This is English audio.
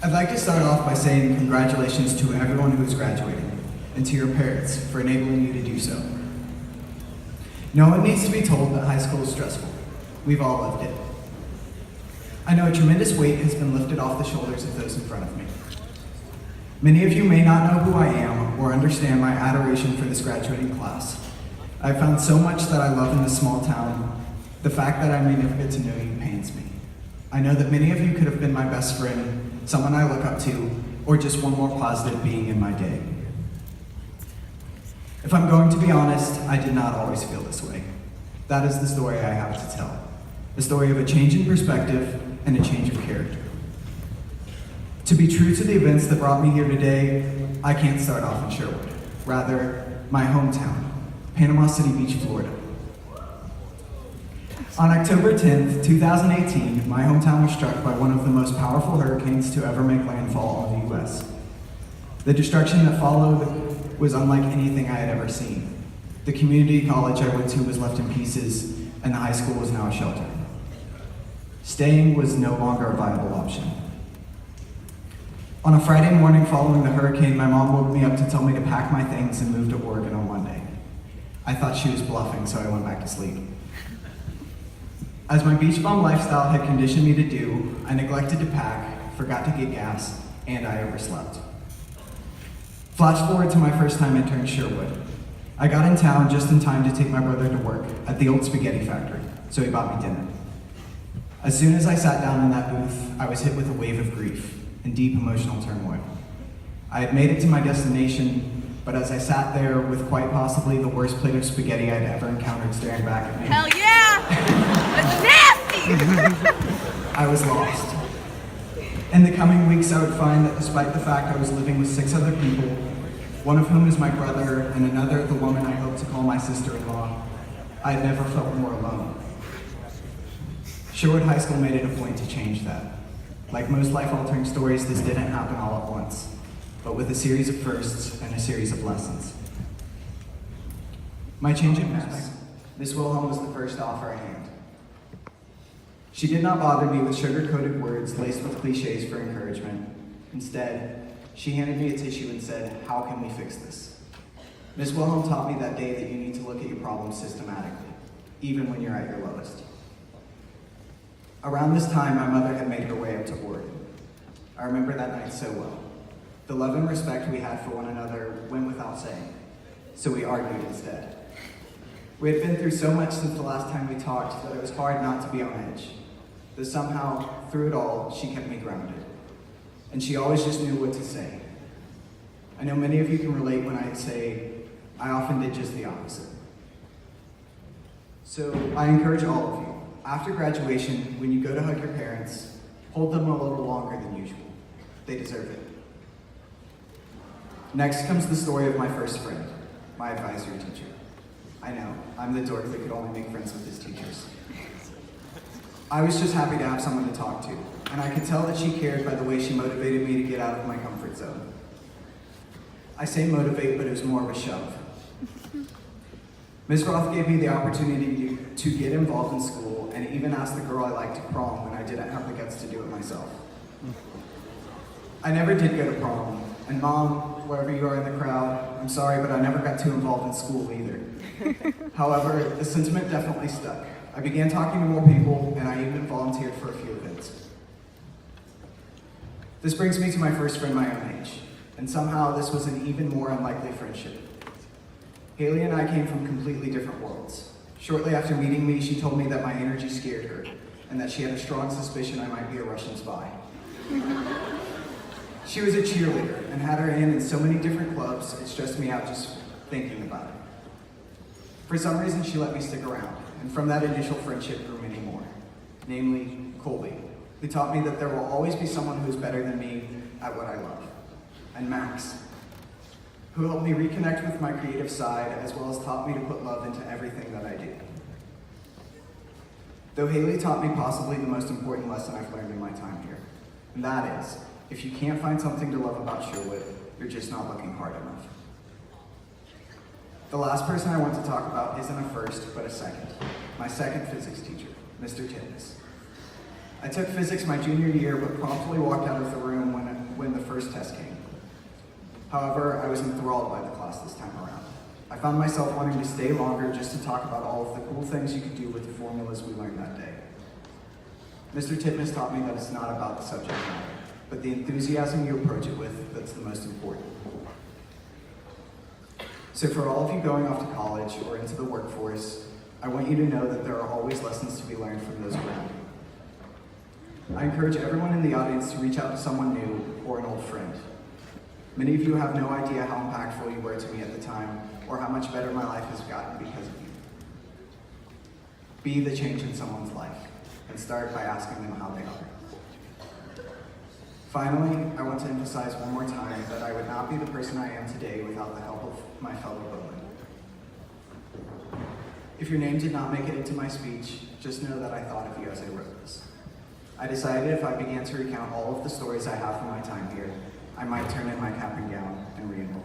I'd like to start off by saying congratulations to everyone who is graduating, and to your parents for enabling you to do so. No one needs to be told that high school is stressful. We've all lived it. I know a tremendous weight has been lifted off the shoulders of those in front of me. Many of you may not know who I am or understand my adoration for this graduating class. I've found so much that I love in this small town. The fact that I may never get to know you pains me. I know that many of you could have been my best friend, someone I look up to, or just one more positive being in my day. If I'm going to be honest, I did not always feel this way. That is the story I have to tell. A story of a change in perspective and a change of character. To be true to the events that brought me here today, I can't start off in Sherwood. Rather, my hometown, Panama City Beach, Florida. On October 10th, 2018, my hometown was struck by one of the most powerful hurricanes to ever make landfall on the U.S. The destruction that followed was unlike anything I had ever seen. The community college I went to was left in pieces, and the high school was now a shelter. Staying was no longer a viable option. On a Friday morning following the hurricane, my mom woke me up to tell me to pack my things and move to Oregon on Monday. I thought she was bluffing, so I went back to sleep. As my beach bum lifestyle had conditioned me to do, I neglected to pack, forgot to get gas, and I overslept. Flash forward to my first time entering Sherwood. I got in town just in time to take my brother to work at the old spaghetti factory, so he bought me dinner. As soon as I sat down in that booth, I was hit with a wave of grief and deep emotional turmoil. I had made it to my destination, but as I sat there with quite possibly the worst plate of spaghetti I'd ever encountered staring back at me, hell yeah! That's nasty! I was lost. In the coming weeks, I would find that despite the fact I was living with 6 other people, one of whom is my brother and another the woman I hope to call my sister-in-law, I had never felt more alone. Sherwood High School made it a point to change that. Like most life-altering stories, this didn't happen all at once, but with a series of firsts and a series of lessons. My change in perspective. Miss Wilhelm was the first to offer a hand. She did not bother me with sugar-coated words laced with cliches for encouragement. Instead, she handed me a tissue and said, "How can we fix this?" Miss Wilhelm taught me that day that you need to look at your problems systematically, even when you're at your lowest. Around this time, my mother had made her way up to Oregon. I remember that night so well. The love and respect we had for one another went without saying, so we argued instead. We had been through so much since the last time we talked that it was hard not to be on edge. Though somehow, through it all, she kept me grounded. And she always just knew what to say. I know many of you can relate when I say, I often did just the opposite. So I encourage all of you, after graduation, when you go to hug your parents, hold them a little longer than usual. They deserve it. Next comes the story of my first friend, my advisory teacher. I know, I'm the dork that could only make friends with his teachers. I was just happy to have someone to talk to, and I could tell that she cared by the way she motivated me to get out of my comfort zone. I say motivate, but it was more of a shove. Ms. Roth gave me the opportunity to get involved in school and even asked the girl I liked to prom when I didn't have the guts to do it myself. I never did go to prom, and Mom, wherever you are in the crowd, I'm sorry, but I never got too involved in school either. However, the sentiment definitely stuck. I began talking to more people, and I even volunteered for a few events. This brings me to my first friend my own age, and somehow this was an even more unlikely friendship. Haley and I came from completely different worlds. Shortly after meeting me, she told me that my energy scared her, and that she had a strong suspicion I might be a Russian spy. She was a cheerleader, and had her hand in so many different clubs, it stressed me out just thinking about it. For some reason, she let me stick around, and from that initial friendship grew many more, namely Colby, who taught me that there will always be someone who is better than me at what I love, and Max, who helped me reconnect with my creative side, as well as taught me to put love into everything that I do. Though Haley taught me possibly the most important lesson I've learned in my time here, and that is, if you can't find something to love about Sherwood, you're just not looking hard enough. The last person I want to talk about isn't a first, but a second. My second physics teacher, Mr. Tibbs. I took physics my junior year, but promptly walked out of the room when However, I was enthralled by the class this time around. I found myself wanting to stay longer just to talk about all of the cool things you could do with the formulas we learned that day. Mr. Titmus taught me that it's not about the subject matter, but the enthusiasm you approach it with that's the most important. So for all of you going off to college or into the workforce, I want you to know that there are always lessons to be learned from those around you. I encourage everyone in the audience to reach out to someone new or an old friend. Many of you have no idea how impactful you were to me at the time or how much better my life has gotten because of you. Be the change in someone's life and start by asking them how they are. Finally, I want to emphasize one more time that I would not be the person I am today without the help of my fellow Bowman. If your name did not make it into my speech, just know that I thought of you as I wrote this. I decided if I began to recount all of the stories I have from my time here, I might turn in my cap and gown and re-enroll.